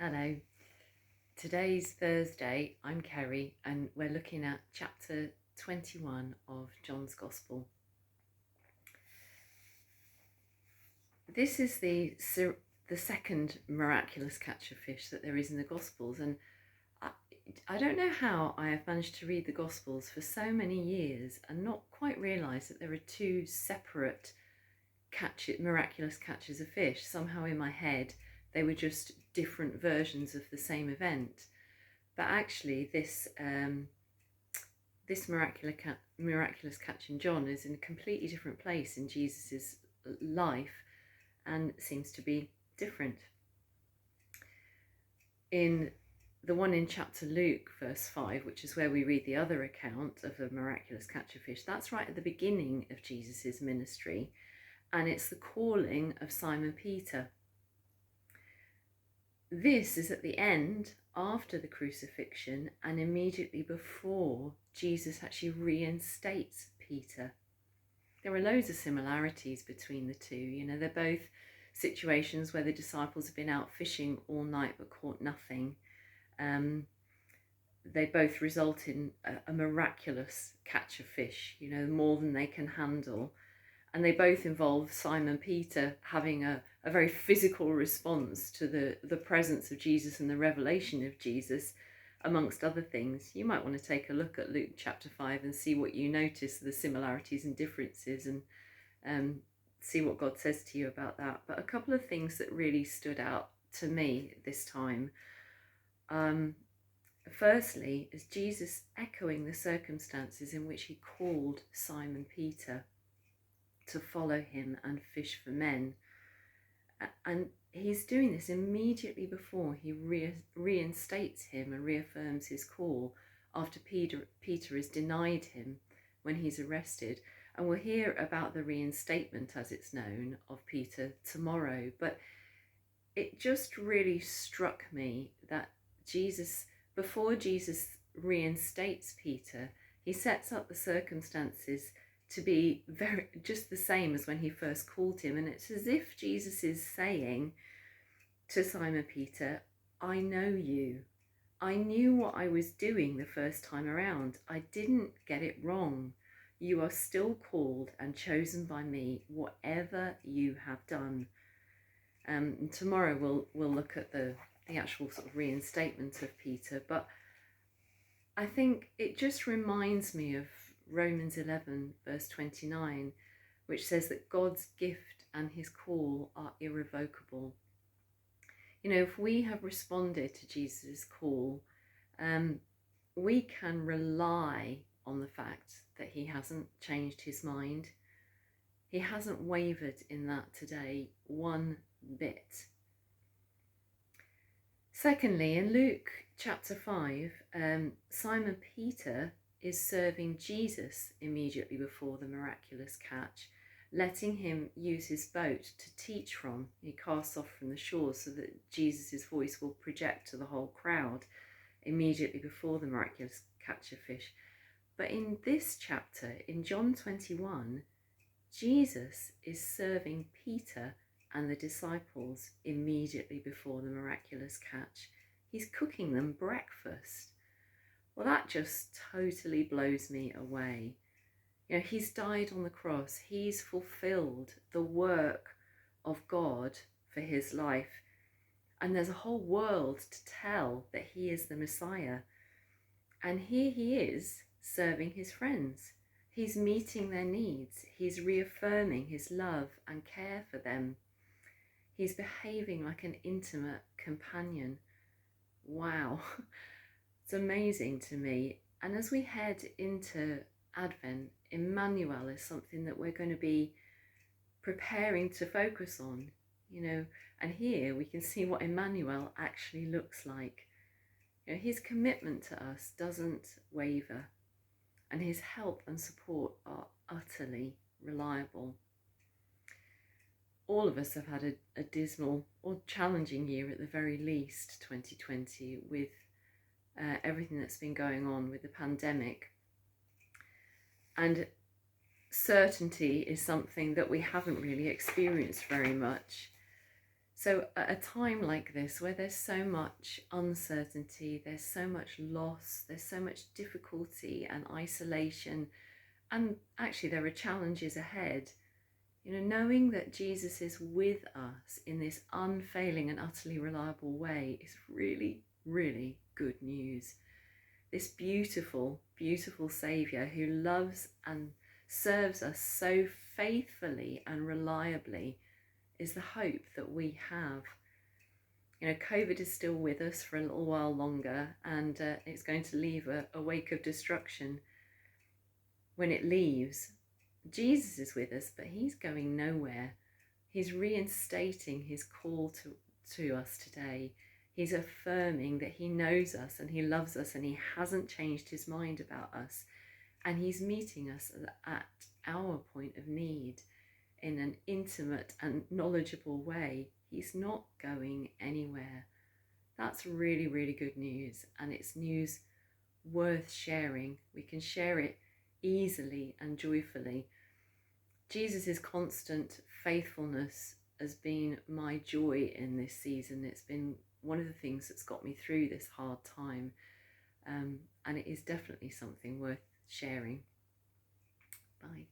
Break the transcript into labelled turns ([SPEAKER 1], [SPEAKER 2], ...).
[SPEAKER 1] Hello. Today's Thursday. I'm Kerry, and we're looking at chapter 21 of John's Gospel. This is the second miraculous catch of fish that there is in the Gospels, and I don't know how I have managed to read the Gospels for so many years and not quite realise that there are two separate miraculous catches of fish. Somehow in my head they were just different versions of the same event, but actually this miraculous catch in John is in a completely different place in Jesus's life and seems to be different. In the one in chapter Luke, verse 5, which is where we read the other account of the miraculous catch of fish, that's right at the beginning of Jesus's ministry, and it's the calling of Simon Peter. This is at the end, after the crucifixion, and immediately before Jesus actually reinstates Peter. There are loads of similarities between the two. They're both situations where the disciples have been out fishing all night but caught nothing. They both result in a miraculous catch of fish, more than they can handle. And they both involve Simon Peter having a very physical response to the presence of Jesus and the revelation of Jesus, amongst other things. You might want to take a look at Luke chapter 5 and see what you notice, the similarities and differences, and see what God says to you about that. But a couple of things that really stood out to me this time. Firstly, is Jesus echoing the circumstances in which he called Simon Peter to follow him and fish for men. And he's doing this immediately before he reinstates him and reaffirms his call after Peter is denied him when he's arrested. And we'll hear about the reinstatement, as it's known, of Peter tomorrow. But it just really struck me that before Jesus reinstates Peter, he sets up the circumstances to be just the same as when he first called him. And it's as if Jesus is saying to Simon Peter, I know you. I knew what I was doing the first time around. I didn't get it wrong. You are still called and chosen by me, whatever you have done. Tomorrow we'll look at the actual sort of reinstatement of Peter, but I think it just reminds me of Romans 11 verse 29, which says that God's gift and his call are irrevocable. If we have responded to Jesus' call, we can rely on the fact that he hasn't changed his mind. He hasn't wavered in that today one bit. Secondly, in Luke chapter 5, Simon Peter is serving Jesus immediately before the miraculous catch, letting him use his boat to teach from. He casts off from the shore so that Jesus' voice will project to the whole crowd immediately before the miraculous catch of fish. But in this chapter, in John 21, Jesus is serving Peter and the disciples immediately before the miraculous catch. He's cooking them breakfast. Well, that just totally blows me away. He's died on the cross. He's fulfilled the work of God for his life. And there's a whole world to tell that he is the Messiah. And here he is serving his friends. He's meeting their needs. He's reaffirming his love and care for them. He's behaving like an intimate companion. Wow. It's amazing to me. And as we head into Advent, Emmanuel is something that we're going to be preparing to focus on, and here we can see what Emmanuel actually looks like. His commitment to us doesn't waver, and his help and support are utterly reliable. All of us have had a dismal or challenging year at the very least, 2020, with everything that's been going on with the pandemic. And certainty is something that we haven't really experienced very much. So at a time like this, where there's so much uncertainty, there's so much loss, there's so much difficulty and isolation, and actually there are challenges ahead, knowing that Jesus is with us in this unfailing and utterly reliable way is really, really good news. This beautiful, beautiful Saviour who loves and serves us so faithfully and reliably is the hope that we have. COVID is still with us for a little while longer, and it's going to leave a wake of destruction. When it leaves, Jesus is with us, but he's going nowhere. He's reinstating his call to us today. He's affirming that he knows us and he loves us and he hasn't changed his mind about us. And he's meeting us at our point of need in an intimate and knowledgeable way. He's not going anywhere. That's really, really good news, and it's news worth sharing. We can share it easily and joyfully. Jesus' constant faithfulness has been my joy in this season. It's been one of the things that's got me through this hard time, and it is definitely something worth sharing. Bye.